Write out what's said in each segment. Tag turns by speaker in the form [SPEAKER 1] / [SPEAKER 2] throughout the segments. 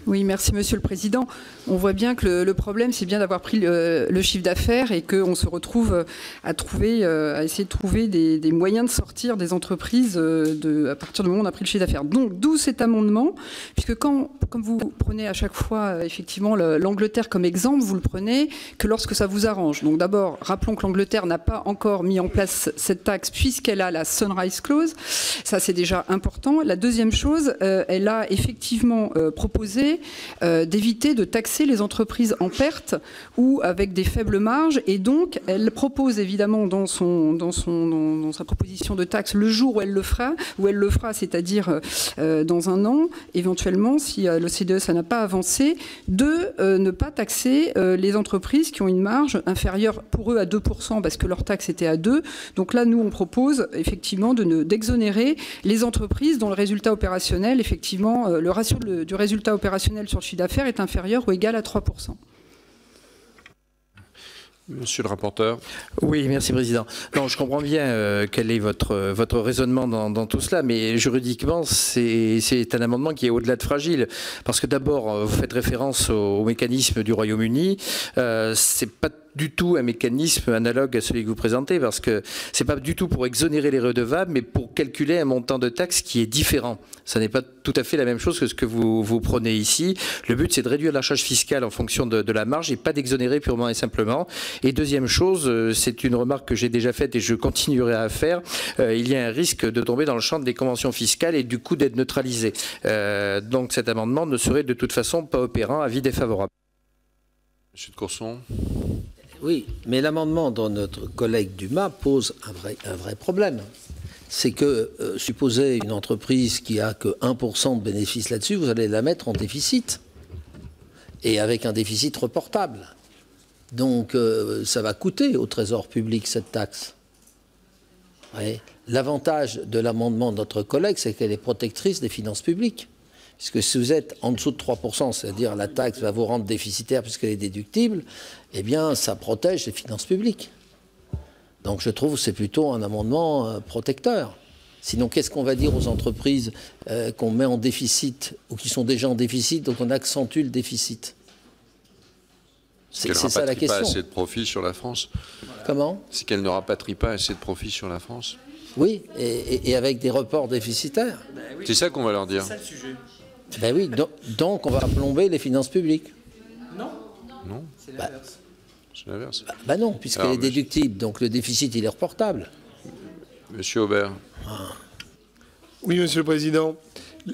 [SPEAKER 1] Oui, merci Monsieur le Président. On voit bien que le problème, c'est bien d'avoir pris le chiffre d'affaires et qu'on se retrouve à essayer de trouver des moyens de sortir des entreprises à partir du moment où on a pris le chiffre d'affaires. Donc, d'où cet amendement, puisque comme vous prenez à chaque fois effectivement l'Angleterre comme exemple, vous le prenez que lorsque ça vous arrange. Donc d'abord, rappelons que l'Angleterre n'a pas encore mis en place cette taxe puisqu'elle a la Sunrise Clause. Ça, c'est déjà important. La deuxième chose, elle a effectivement proposé d'éviter de taxer les entreprises en perte ou avec des faibles marges, et donc elle propose évidemment dans sa proposition de taxe le jour où elle le fera, c'est-à-dire dans un an, éventuellement, si l'OCDE ça n'a pas avancé, de ne pas taxer les entreprises qui ont une marge inférieure pour eux à 2%, parce que leur taxe était à 2%. Donc là, nous, on propose effectivement d'exonérer les entreprises dont le résultat opérationnel, effectivement, le ratio du résultat opérationnel sur le chiffre d'affaires est inférieur ou égal à 3%.
[SPEAKER 2] Monsieur le rapporteur.
[SPEAKER 3] Oui, merci Président. Non, je comprends bien quel est votre raisonnement dans tout cela, mais juridiquement, c'est un amendement qui est au-delà de fragile. Parce que d'abord, vous faites référence au mécanisme du Royaume-Uni. C'est pas du tout un mécanisme analogue à celui que vous présentez, parce que c'est pas du tout pour exonérer les redevables, mais pour calculer un montant de taxe qui est différent. Ça n'est pas tout à fait la même chose que ce que vous prenez ici. Le but, c'est de réduire la charge fiscale en fonction de la marge et pas d'exonérer purement et simplement. Et deuxième chose, c'est une remarque que j'ai déjà faite et je continuerai à faire, il y a un risque de tomber dans le champ des conventions fiscales et du coup d'être neutralisé. Donc cet amendement ne serait de toute façon pas opérant, avis défavorable.
[SPEAKER 2] Monsieur de Courson.
[SPEAKER 4] Oui, mais l'amendement dont notre collègue Dumas pose un vrai problème. C'est que, supposez une entreprise qui a que 1% de bénéfices là-dessus, vous allez la mettre en déficit. Et avec un déficit reportable. Donc, ça va coûter au Trésor public, cette taxe. L'avantage de l'amendement de notre collègue, c'est qu'elle est protectrice des finances publiques. Puisque si vous êtes en dessous de 3%, c'est-à-dire la taxe va vous rendre déficitaire puisqu'elle est déductible, eh bien, ça protège les finances publiques. Donc je trouve que c'est plutôt un amendement protecteur. Sinon, qu'est-ce qu'on va dire aux entreprises qu'on met en déficit ou qui sont déjà en déficit, donc on accentue le déficit?
[SPEAKER 2] C'est ça la question. Pas assez de profit sur la France.
[SPEAKER 4] Comment? C'est
[SPEAKER 2] qu'elle ne rapatrie pas assez de profit sur la France.
[SPEAKER 4] Oui, et avec des reports déficitaires.
[SPEAKER 2] Ben oui. C'est ça qu'on va leur dire.
[SPEAKER 4] C'est ça le sujet. Ben oui, donc on va plomber les finances publiques.
[SPEAKER 2] Non. Non. C'est l'inverse. C'est l'inverse.
[SPEAKER 4] Ben non, puisqu'elle est déductible, donc le déficit, il est reportable.
[SPEAKER 2] Monsieur Aubert.
[SPEAKER 5] Oui, Monsieur le Président.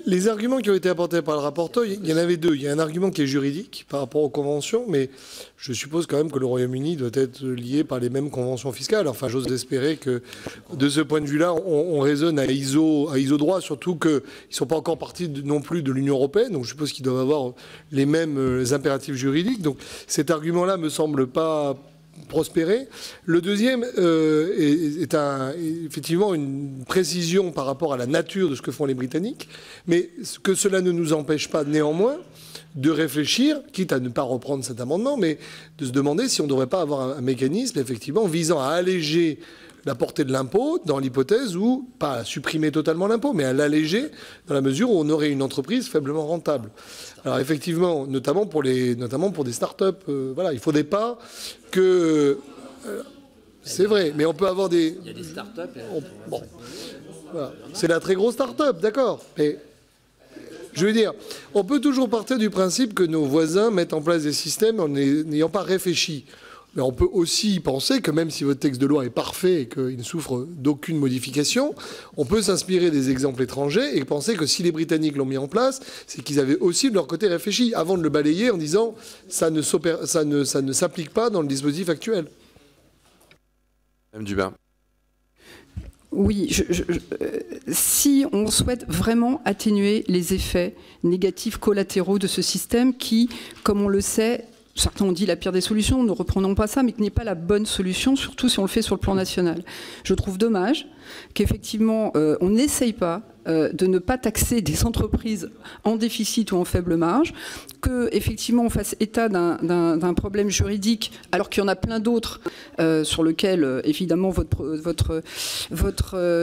[SPEAKER 5] Les arguments qui ont été apportés par le rapporteur, il y en avait deux. Il y a un argument qui est juridique par rapport aux conventions, mais je suppose quand même que le Royaume-Uni doit être lié par les mêmes conventions fiscales. Enfin, j'ose espérer que, de ce point de vue-là, on raisonne à ISO droit, surtout qu'ils ne sont pas encore partis non plus de l'Union européenne, donc je suppose qu'ils doivent avoir les mêmes impératifs juridiques. Donc cet argument-là ne me semble pas prospérer. Le deuxième est effectivement une précision par rapport à la nature de ce que font les Britanniques, mais que cela ne nous empêche pas néanmoins de réfléchir, quitte à ne pas reprendre cet amendement, mais de se demander si on ne devrait pas avoir un mécanisme effectivement visant à alléger la portée de l'impôt dans l'hypothèse où, pas à supprimer totalement l'impôt, mais à l'alléger dans la mesure où on aurait une entreprise faiblement rentable. Alors effectivement, notamment pour des start-up, voilà, il ne faudrait pas que... c'est vrai, mais on peut avoir des...
[SPEAKER 4] Il y a des start-up...
[SPEAKER 5] Bon, voilà. C'est la très grosse start-up, d'accord, mais... Je veux dire, on peut toujours partir du principe que nos voisins mettent en place des systèmes en n'ayant pas réfléchi. Mais on peut aussi penser que même si votre texte de loi est parfait et qu'il ne souffre d'aucune modification, on peut s'inspirer des exemples étrangers et penser que si les Britanniques l'ont mis en place, c'est qu'ils avaient aussi de leur côté réfléchi avant de le balayer en disant ça ne s'applique pas dans le dispositif actuel.
[SPEAKER 2] Madame Dubin.
[SPEAKER 1] Oui, si on souhaite vraiment atténuer les effets négatifs collatéraux de ce système qui, comme on le sait, certains ont dit la pire des solutions, ne reprenons pas ça, mais qui n'est pas la bonne solution, surtout si on le fait sur le plan national. Je trouve dommage qu'effectivement, on n'essaye pas de ne pas taxer des entreprises en déficit ou en faible marge, qu'effectivement on fasse état d'un problème juridique, alors qu'il y en a plein d'autres sur lequel, évidemment, votre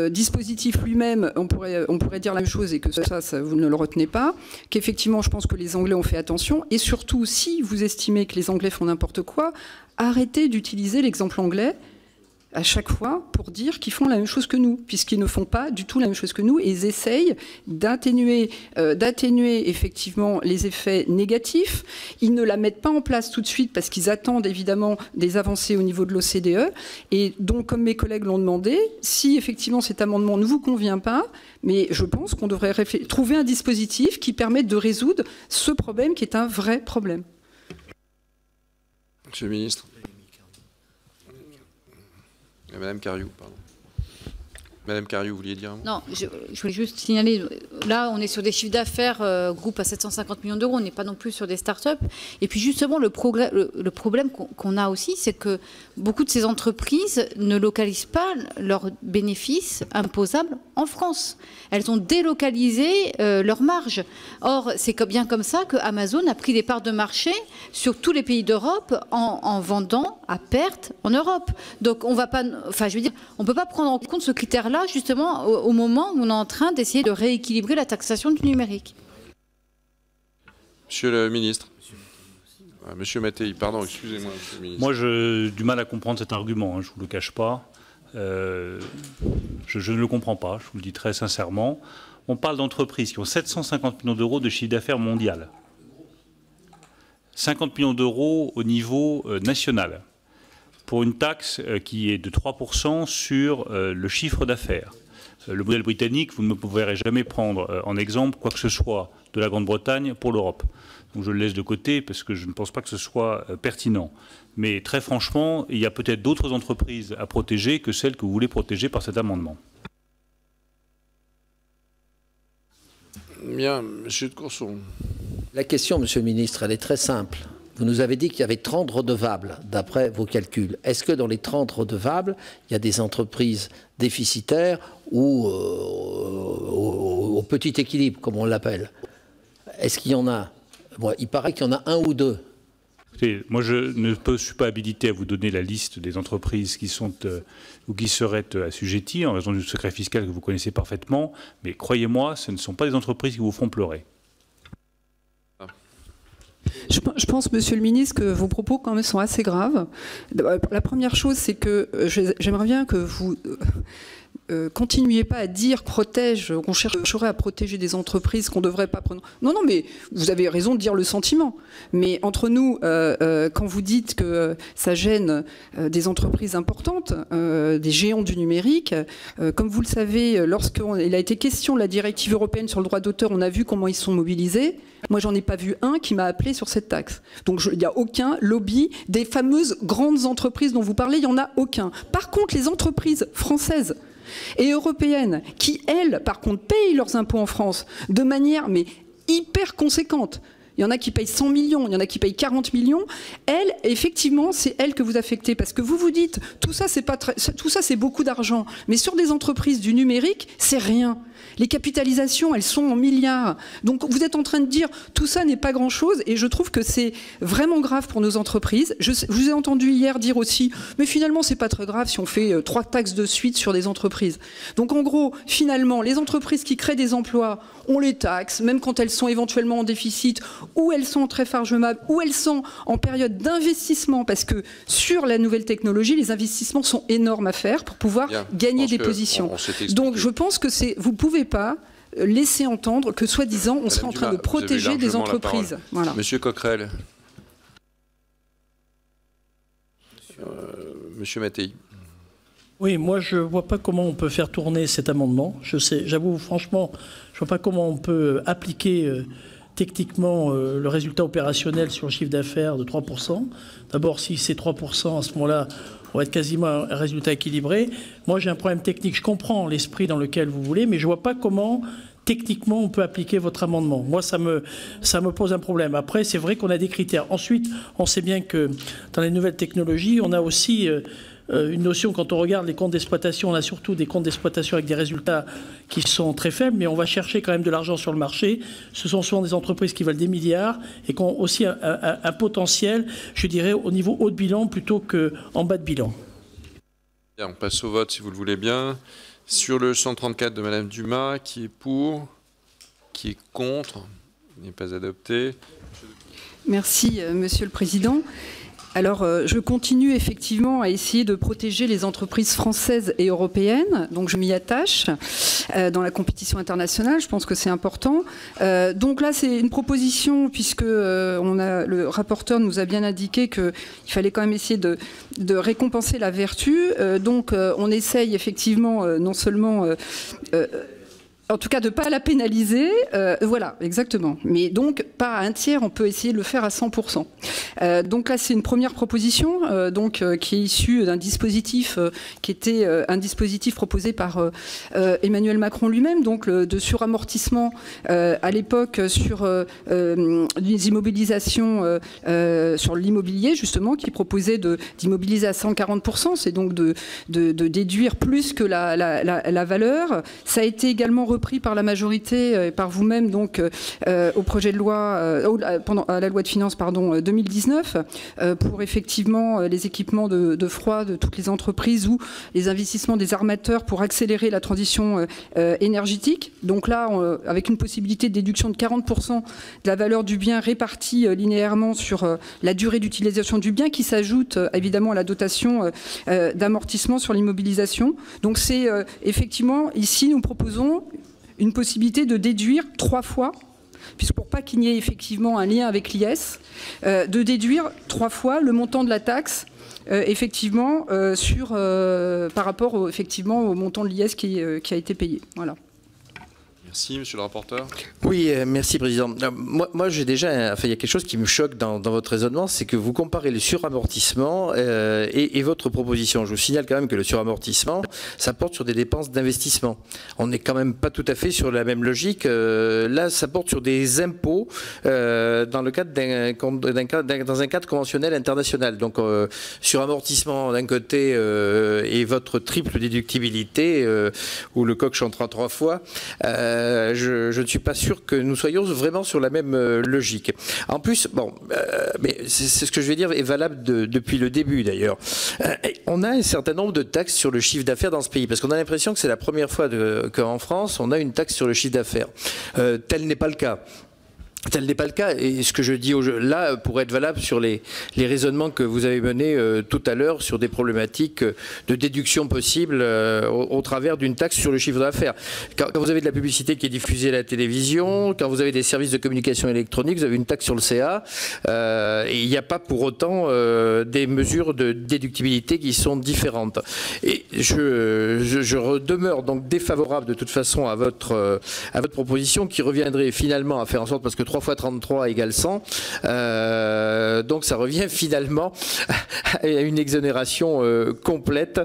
[SPEAKER 1] dispositif lui-même, on pourrait dire la même chose et que ça, vous ne le retenez pas, qu'effectivement, je pense que les Anglais ont fait attention, et surtout, si vous estimez que les Anglais font n'importe quoi, arrêtez d'utiliser l'exemple anglais à chaque fois pour dire qu'ils font la même chose que nous, puisqu'ils ne font pas du tout la même chose que nous, et ils essayent d'atténuer effectivement les effets négatifs. Ils ne la mettent pas en place tout de suite parce qu'ils attendent évidemment des avancées au niveau de l'OCDE. Et donc, comme mes collègues l'ont demandé, si effectivement cet amendement ne vous convient pas, mais je pense qu'on devrait trouver un dispositif qui permette de résoudre ce problème qui est un vrai problème.
[SPEAKER 2] Monsieur le ministre. Madame Cariou, pardon. Madame Cariou, vous vouliez dire un mot?
[SPEAKER 6] Non, je voulais juste signaler, là on est sur des chiffres d'affaires groupe à 750 millions d'euros, on n'est pas non plus sur des start-up. Et puis justement, le problème qu'on a aussi, c'est que beaucoup de ces entreprises ne localisent pas leurs bénéfices imposables en France. Elles ont délocalisé leurs marges. Or, c'est bien comme ça que Amazon a pris des parts de marché sur tous les pays d'Europe en vendant à perte en Europe. Donc on va pas, enfin je veux dire, on ne peut pas prendre en compte ce critère-là justement au moment où on est en train d'essayer de rééquilibrer la taxation du numérique.
[SPEAKER 2] Monsieur le ministre. Monsieur Mattei, pardon, excusez-moi, monsieur le ministre.
[SPEAKER 7] Moi, j'ai du mal à comprendre cet argument, hein, je ne vous le cache pas. Je ne le comprends pas, je vous le dis très sincèrement. On parle d'entreprises qui ont 750 millions d'euros de chiffre d'affaires mondial. 50 millions d'euros au niveau national, pour une taxe qui est de 3% sur le chiffre d'affaires. Le modèle britannique, vous ne me verrez jamais prendre en exemple quoi que ce soit de la Grande-Bretagne pour l'Europe. Donc je le laisse de côté parce que je ne pense pas que ce soit pertinent. Mais très franchement, il y a peut-être d'autres entreprises à protéger que celles que vous voulez protéger par cet amendement.
[SPEAKER 2] Bien, monsieur de Courson.
[SPEAKER 4] La question, monsieur le ministre, elle est très simple. Vous nous avez dit qu'il y avait 30 redevables, d'après vos calculs. Est-ce que dans les 30 redevables, il y a des entreprises déficitaires ou au petit équilibre, comme on l'appelle? Est-ce qu'il y en a? Bon, il paraît qu'il y en a un ou deux.
[SPEAKER 7] Écoutez, moi, je ne suis pas habilité à vous donner la liste des entreprises qui sont ou qui seraient assujetties en raison du secret fiscal que vous connaissez parfaitement. Mais croyez-moi, ce ne sont pas des entreprises qui vous feront pleurer.
[SPEAKER 1] Je pense, monsieur le ministre, que vos propos quand même sont assez graves. La première chose, c'est que j'aimerais bien que vous continuiez pas à dire qu'on chercherait à protéger des entreprises qu'on ne devrait pas prendre. Non, non, mais vous avez raison de dire le sentiment. Mais entre nous, quand vous dites que ça gêne des entreprises importantes, des géants du numérique, comme vous le savez, lorsqu'il a été question de la directive européenne sur le droit d'auteur, on a vu comment ils sont mobilisés. Moi, j'en ai pas vu un qui m'a appelé sur cette taxe. Donc, il n'y a aucun lobby des fameuses grandes entreprises dont vous parlez, il n'y en a aucun. Par contre, les entreprises françaises et européennes qui, elles, par contre, payent leurs impôts en France de manière mais hyper conséquente. Il y en a qui payent 100 millions, il y en a qui payent 40 millions. Elles, effectivement, c'est elles que vous affectez. Parce que vous vous dites, tout ça, c'est beaucoup d'argent. Mais sur des entreprises du numérique, c'est rien. Les capitalisations, elles sont en milliards. Donc vous êtes en train de dire, tout ça n'est pas grand-chose. Et je trouve que c'est vraiment grave pour nos entreprises. Je vous ai entendu hier dire aussi, mais finalement, c'est pas très grave si on fait 3 taxes de suite sur des entreprises. Donc en gros, finalement, les entreprises qui créent des emplois, on les taxe, même quand elles sont éventuellement en déficit, ou elles sont très fargemables, ou elles sont en période d'investissement, parce que sur la nouvelle technologie, les investissements sont énormes à faire pour pouvoir gagner des positions. Donc je pense que vous ne pouvez pas laisser entendre que, soi-disant, on serait en train de protéger des entreprises. Voilà.
[SPEAKER 2] Monsieur Coquerel. Monsieur Mattei.
[SPEAKER 8] Oui, moi je ne vois pas comment on peut faire tourner cet amendement. J'avoue franchement, je ne vois pas comment on peut appliquer techniquement le résultat opérationnel sur le chiffre d'affaires de 3%. D'abord, si c'est 3%, à ce moment-là, on va être quasiment un résultat équilibré. Moi, j'ai un problème technique. Je comprends l'esprit dans lequel vous voulez, mais je ne vois pas comment techniquement on peut appliquer votre amendement. Moi, ça me pose un problème. Après, c'est vrai qu'on a des critères. Ensuite, on sait bien que dans les nouvelles technologies, on a aussi une notion, quand on regarde les comptes d'exploitation, on a surtout des comptes d'exploitation avec des résultats qui sont très faibles, mais on va chercher quand même de l'argent sur le marché. Ce sont souvent des entreprises qui valent des milliards et qui ont aussi un potentiel, je dirais, au niveau haut de bilan plutôt qu'en bas de bilan.
[SPEAKER 2] Bien, on passe au vote si vous le voulez bien. Sur le 134 de Madame Dumas, qui est pour, qui est contre, il n'est pas adopté.
[SPEAKER 1] Merci, Monsieur le Président. Alors, je continue effectivement à essayer de protéger les entreprises françaises et européennes, donc je m'y attache dans la compétition internationale, je pense que c'est important. Donc là, c'est une proposition, puisque le rapporteur nous a bien indiqué qu'il fallait quand même essayer de récompenser la vertu. Donc on essaye effectivement non seulement... en tout cas, de ne pas la pénaliser, voilà, exactement. Mais donc, pas à un tiers, on peut essayer de le faire à 100%. Donc là, c'est une première proposition, qui est issue d'un dispositif qui était un dispositif proposé par Emmanuel Macron lui-même, donc de suramortissement à l'époque sur des immobilisations sur l'immobilier, justement, qui proposait d'immobiliser à 140%, c'est donc de déduire plus que la valeur. Ça a été également repris par la majorité et par vous-même donc au projet de loi à la loi de finances 2019 pour effectivement les équipements de froid de toutes les entreprises ou les investissements des armateurs pour accélérer la transition énergétique. Donc là, avec une possibilité de déduction de 40% de la valeur du bien répartie linéairement sur la durée d'utilisation du bien qui s'ajoute évidemment à la dotation d'amortissement sur l'immobilisation. Donc c'est effectivement, ici nous proposons une possibilité de déduire 3 fois, puisque pour pas qu'il y ait effectivement un lien avec l'IS, de déduire 3 fois le montant de la taxe effectivement par rapport effectivement au montant de l'IS qui a été payé. Voilà.
[SPEAKER 2] Merci, monsieur le rapporteur.
[SPEAKER 3] Oui, merci, Président. Moi j'ai déjà... Enfin, il y a quelque chose qui me choque dans votre raisonnement, c'est que vous comparez le suramortissement et votre proposition. Je vous signale quand même que le suramortissement, ça porte sur des dépenses d'investissement. On n'est quand même pas tout à fait sur la même logique. Là, ça porte sur des impôts dans le cadre dans un cadre conventionnel international. Donc, suramortissement d'un côté et votre triple déductibilité, où le coq chantera 3 fois, je ne suis pas sûr que nous soyons vraiment sur la même logique. En plus, bon, mais c'est ce que je vais dire est valable depuis le début d'ailleurs. On a un certain nombre de taxes sur le chiffre d'affaires dans ce pays, parce qu'on a l'impression que c'est la première fois qu'en France, on a une taxe sur le chiffre d'affaires. Tel n'est pas le cas. Tel n'est pas le cas, et ce que je dis là pourrait être valable sur les raisonnements que vous avez menés tout à l'heure sur des problématiques de déduction possible au travers d'une taxe sur le chiffre d'affaires. Quand vous avez de la publicité qui est diffusée à la télévision, quand vous avez des services de communication électronique, vous avez une taxe sur le CA, et il n'y a pas pour autant des mesures de déductibilité qui sont différentes. Et je demeure donc défavorable de toute façon à votre proposition qui reviendrait finalement à faire en sorte, parce que 3 fois 33 égale 100, donc ça revient finalement à une exonération complète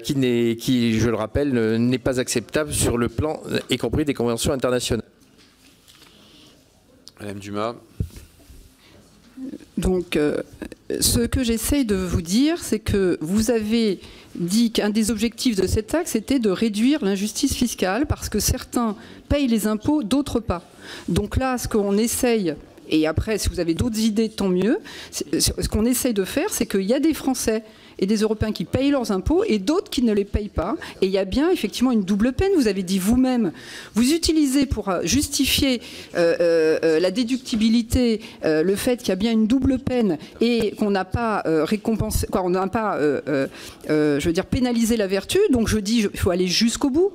[SPEAKER 3] qui, je le rappelle, n'est pas acceptable sur le plan, y compris des conventions internationales.
[SPEAKER 2] Madame Dumas.
[SPEAKER 1] Donc, ce que j'essaye de vous dire, c'est que vous avez dit qu'un des objectifs de cette taxe était de réduire l'injustice fiscale parce que certains payent les impôts, d'autres pas. Donc là, ce qu'on essaye, et après, si vous avez d'autres idées, tant mieux, ce qu'on essaye de faire, c'est qu'il y a des Français et des Européens qui payent leurs impôts et d'autres qui ne les payent pas. Et il y a bien effectivement une double peine. Vous avez dit vous-même, vous utilisez pour justifier la déductibilité le fait qu'il y a bien une double peine et qu'on n'a pas récompensé, on n'a pas, je veux dire, pénalisé la vertu. Donc je dis, il faut aller jusqu'au bout.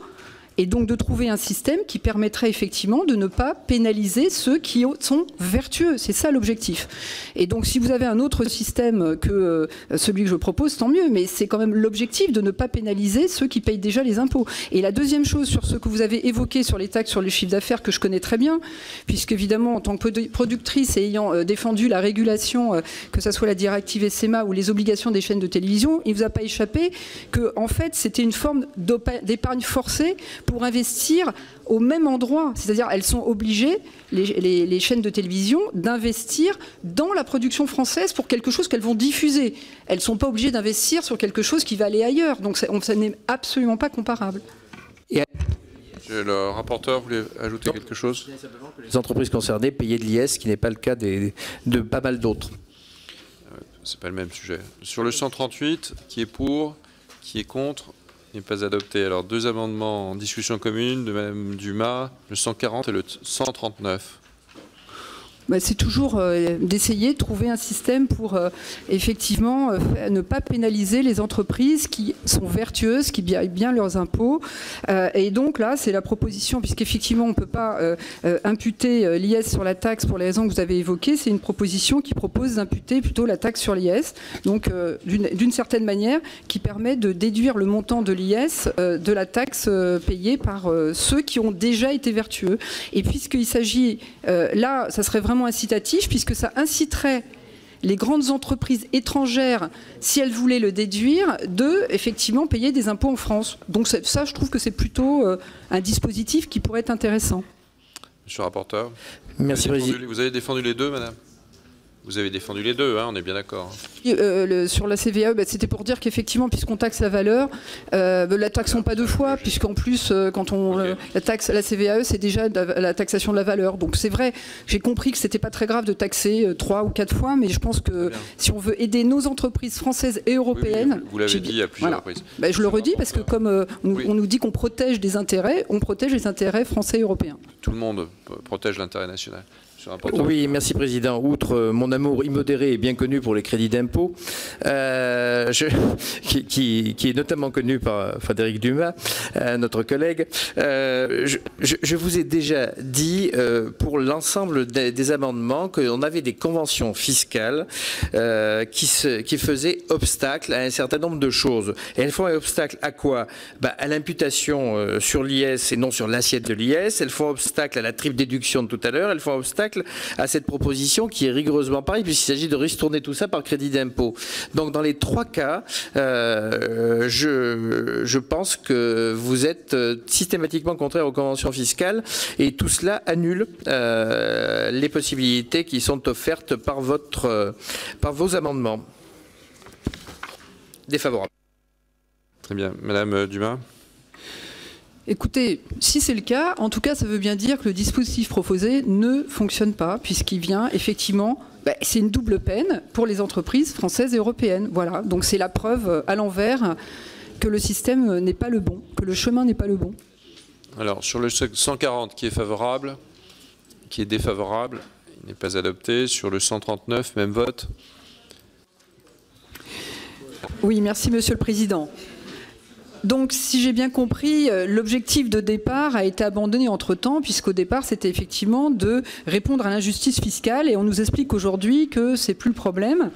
[SPEAKER 1] Et donc de trouver un système qui permettrait effectivement de ne pas pénaliser ceux qui sont vertueux. C'est ça l'objectif. Et donc si vous avez un autre système que celui que je propose, tant mieux. Mais c'est quand même l'objectif de ne pas pénaliser ceux qui payent déjà les impôts. Et la deuxième chose sur ce que vous avez évoqué sur les taxes sur les chiffres d'affaires que je connais très bien, puisqu'évidemment en tant que productrice et ayant défendu la régulation, que ce soit la directive SMA ou les obligations des chaînes de télévision, il ne vous a pas échappé que en fait c'était une forme d'épargne forcée pour investir au même endroit. C'est-à-dire elles sont obligées, les chaînes de télévision, d'investir dans la production française pour quelque chose qu'elles vont diffuser. Elles ne sont pas obligées d'investir sur quelque chose qui va aller ailleurs. Donc ça n'est absolument pas comparable.
[SPEAKER 2] Le rapporteur voulait ajouter quelque chose?
[SPEAKER 3] Les entreprises concernées payaient de l'IS, ce qui n'est pas le cas de pas mal d'autres.
[SPEAKER 2] C'est pas le même sujet. Sur le 138, qui est pour, qui est contre, il n'est pas adopté. Alors, deux amendements en discussion commune de Mme Dumas, le 140 et le 139.
[SPEAKER 1] C'est toujours d'essayer de trouver un système pour effectivement ne pas pénaliser les entreprises qui sont vertueuses, qui payent bien leurs impôts. Et donc là, c'est la proposition, puisqu'effectivement, on ne peut pas imputer l'IS sur la taxe pour les raisons que vous avez évoquées. C'est une proposition qui propose d'imputer plutôt la taxe sur l'IS, donc d'une certaine manière, qui permet de déduire le montant de l'IS de la taxe payée par ceux qui ont déjà été vertueux. Et puisqu'il s'agit, là, ça serait vraiment incitatif, puisque ça inciterait les grandes entreprises étrangères, si elles voulaient le déduire, de effectivement payer des impôts en France. Donc ça, je trouve que c'est plutôt un dispositif qui pourrait être intéressant.
[SPEAKER 2] Monsieur le rapporteur.
[SPEAKER 3] Merci, Président.
[SPEAKER 2] Vous avez défendu les deux, madame? Vous avez défendu les deux, hein, on est bien d'accord.
[SPEAKER 1] Sur la CVAE, c'était pour dire qu'effectivement, puisqu'on taxe la valeur, la taxons pas deux fois, puisqu'en plus, quand on la taxe la CVAE, c'est déjà la taxation de la valeur. Donc c'est vrai, j'ai compris que c'était pas très grave de taxer 3 ou 4 fois, mais je pense que si on veut aider nos entreprises françaises et européennes...
[SPEAKER 2] Vous l'avez dit à plusieurs reprises.
[SPEAKER 1] Je le redis, parce que comme on nous dit qu'on protège des intérêts, on protège les intérêts français et européens.
[SPEAKER 2] Tout le monde protège l'intérêt national.
[SPEAKER 3] Oui, merci Président. Outre mon amour immodéré et bien connu pour les crédits d'impôt, qui est notamment connu par Frédéric Dumas, notre collègue, je vous ai déjà dit pour l'ensemble des amendements qu'on avait des conventions fiscales qui faisaient obstacle à un certain nombre de choses. Et elles font obstacle à quoi? À l'imputation sur l'IS et non sur l'assiette de l'IS. Elles font obstacle à la triple déduction de tout à l'heure. Elles font obstacle à cette proposition qui est rigoureusement pareille puisqu'il s'agit de ristourner tout ça par crédit d'impôt. Donc dans les trois cas, je pense que vous êtes systématiquement contraire aux conventions fiscales et tout cela annule les possibilités qui sont offertes par vos amendements. Défavorable.
[SPEAKER 2] Très bien. Madame Dumas.
[SPEAKER 1] Écoutez, si c'est le cas, en tout cas, ça veut bien dire que le dispositif proposé ne fonctionne pas, puisqu'il vient effectivement, c'est une double peine pour les entreprises françaises et européennes. Voilà, donc c'est la preuve à l'envers que le système n'est pas le bon, que le chemin n'est pas le bon.
[SPEAKER 2] Alors, sur le 140, qui est favorable, qui est défavorable, il n'est pas adopté. Sur le 139, même vote.
[SPEAKER 1] Oui, merci Monsieur le Président. Donc, si j'ai bien compris, l'objectif de départ a été abandonné entre-temps, puisqu'au départ, c'était effectivement de répondre à l'injustice fiscale, et on nous explique aujourd'hui que c'est plus le problème.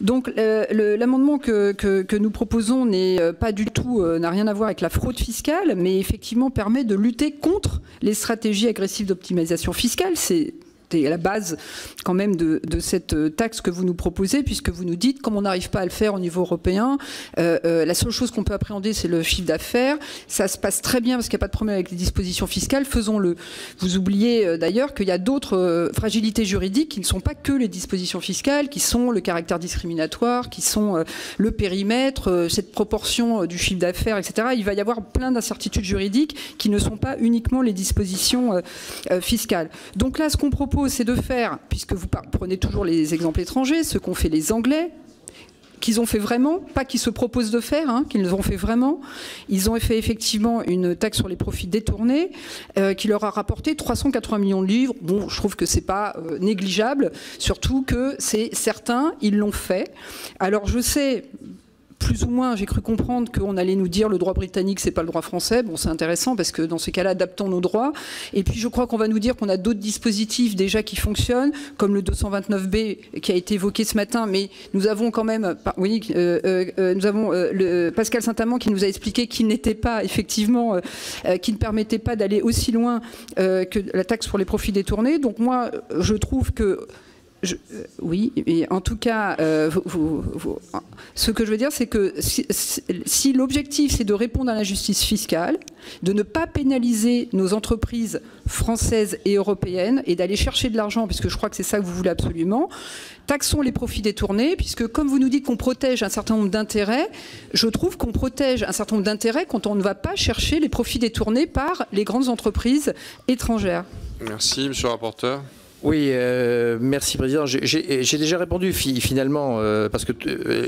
[SPEAKER 1] Donc, l'amendement que nous proposons n'est pas du tout, n'a rien à voir avec la fraude fiscale, mais effectivement permet de lutter contre les stratégies agressives d'optimisation fiscale. C'est à la base quand même de cette taxe que vous nous proposez, puisque vous nous dites, comme on n'arrive pas à le faire au niveau européen, la seule chose qu'on peut appréhender, c'est le chiffre d'affaires. Ça se passe très bien parce qu'il n'y a pas de problème avec les dispositions fiscales, faisons-le. Vous oubliez d'ailleurs qu'il y a d'autres fragilités juridiques qui ne sont pas que les dispositions fiscales, qui sont le caractère discriminatoire, qui sont le périmètre, cette proportion du chiffre d'affaires, etc. Il va y avoir plein d'incertitudes juridiques qui ne sont pas uniquement les dispositions fiscales. Donc là, ce qu'on propose, c'est de faire, puisque vous prenez toujours les exemples étrangers, ce qu'ont fait les Anglais, qu'ils ont fait vraiment, pas qu'ils se proposent de faire, qu'ils ont fait vraiment. Ils ont fait effectivement une taxe sur les profits détournés qui leur a rapporté 380 millions de livres. Bon, je trouve que c'est pas négligeable, surtout que c'est certains, ils l'ont fait. Alors je sais... Plus ou moins, j'ai cru comprendre qu'on allait nous dire le droit britannique, c'est pas le droit français. Bon, c'est intéressant parce que dans ces cas-là, adaptons nos droits. Et puis, je crois qu'on va nous dire qu'on a d'autres dispositifs déjà qui fonctionnent, comme le 229B qui a été évoqué ce matin. Mais nous avons quand même, oui, nous avons Pascal Saint-Amand qui nous a expliqué qu'il n'était pas, effectivement, qui ne permettait pas d'aller aussi loin que la taxe pour les profits détournés. Donc moi, je trouve que Oui, et en tout cas, ce que je veux dire, c'est que si l'objectif, c'est de répondre à l'injustice fiscale, de ne pas pénaliser nos entreprises françaises et européennes, et d'aller chercher de l'argent, puisque je crois que c'est ça que vous voulez absolument, taxons les profits détournés, puisque comme vous nous dites qu'on protège un certain nombre d'intérêts, je trouve qu'on protège un certain nombre d'intérêts quand on ne va pas chercher les profits détournés par les grandes entreprises étrangères.
[SPEAKER 2] Merci, monsieur le rapporteur.
[SPEAKER 3] Oui, merci Président. J'ai déjà répondu finalement, parce que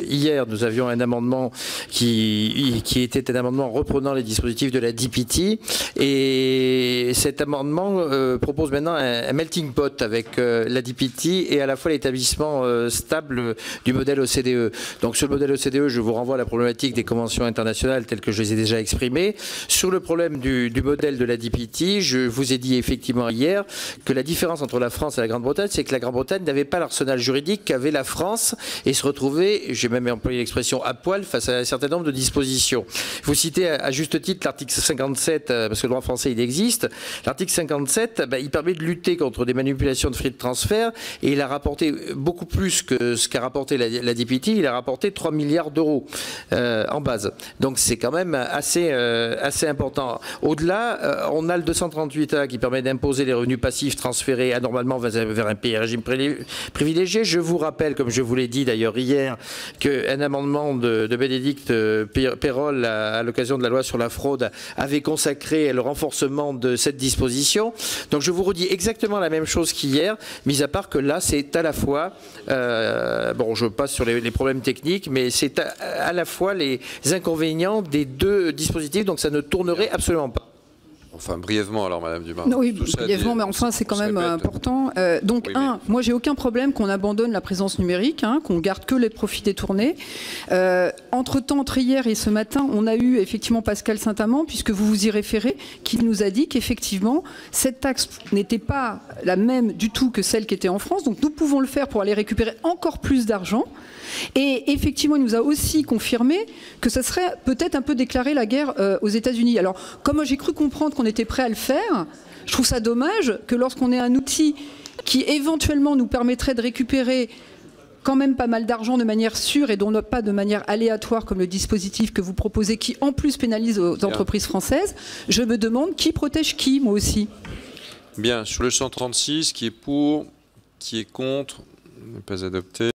[SPEAKER 3] hier nous avions un amendement qui était un amendement reprenant les dispositifs de la DPT, et cet amendement propose maintenant un melting pot avec la DPT et à la fois l'établissement stable du modèle OCDE. Donc sur le modèle OCDE, je vous renvoie à la problématique des conventions internationales telles que je les ai déjà exprimées. Sur le problème du modèle de la DPT, je vous ai dit effectivement hier que la différence entre la France et la Grande-Bretagne, c'est que la Grande-Bretagne n'avait pas l'arsenal juridique qu'avait la France et se retrouvait, j'ai même employé l'expression à poil, face à un certain nombre de dispositions. Vous citez à juste titre l'article 57, parce que le droit français il existe. L'article 57, il permet de lutter contre des manipulations de flux de transfert, et il a rapporté beaucoup plus que ce qu'a rapporté la DPT. Il a rapporté 3 milliards d'euros en base. Donc c'est quand même assez important. Au-delà, on a le 238A qui permet d'imposer les revenus passifs transférés anormalement vers un pays régime privilégié. Je vous rappelle, comme je vous l'ai dit d'ailleurs hier, qu'un amendement de Bénédicte Peyrol à l'occasion de la loi sur la fraude avait consacré le renforcement de cette disposition. Donc je vous redis exactement la même chose qu'hier, mis à part que là c'est à la fois, bon je passe sur les problèmes techniques, mais c'est à la fois les inconvénients des deux dispositifs, donc ça ne tournerait absolument pas.
[SPEAKER 2] Enfin, brièvement, alors, Madame Dumas.
[SPEAKER 1] Oui, brièvement, mais enfin, c'est quand même important. Donc, oui, moi, j'ai aucun problème qu'on abandonne la présence numérique, qu'on garde que les profits détournés. Entre-temps, entre hier et ce matin, on a eu effectivement Pascal Saint-Amand, puisque vous vous y référez, qui nous a dit qu'effectivement, cette taxe n'était pas la même du tout que celle qui était en France. Donc, nous pouvons le faire pour aller récupérer encore plus d'argent. Et effectivement, il nous a aussi confirmé que ça serait peut-être un peu déclarer la guerre aux États-Unis. Alors, comme j'ai cru comprendre qu'on était prêt à le faire, je trouve ça dommage que lorsqu'on ait un outil qui éventuellement nous permettrait de récupérer quand même pas mal d'argent de manière sûre et dont pas de manière aléatoire comme le dispositif que vous proposez, qui en plus pénalise aux entreprises françaises, je me demande qui protège qui, moi aussi.
[SPEAKER 2] Bien, sur le 136, qui est pour, qui est contre, n'est pas adopté.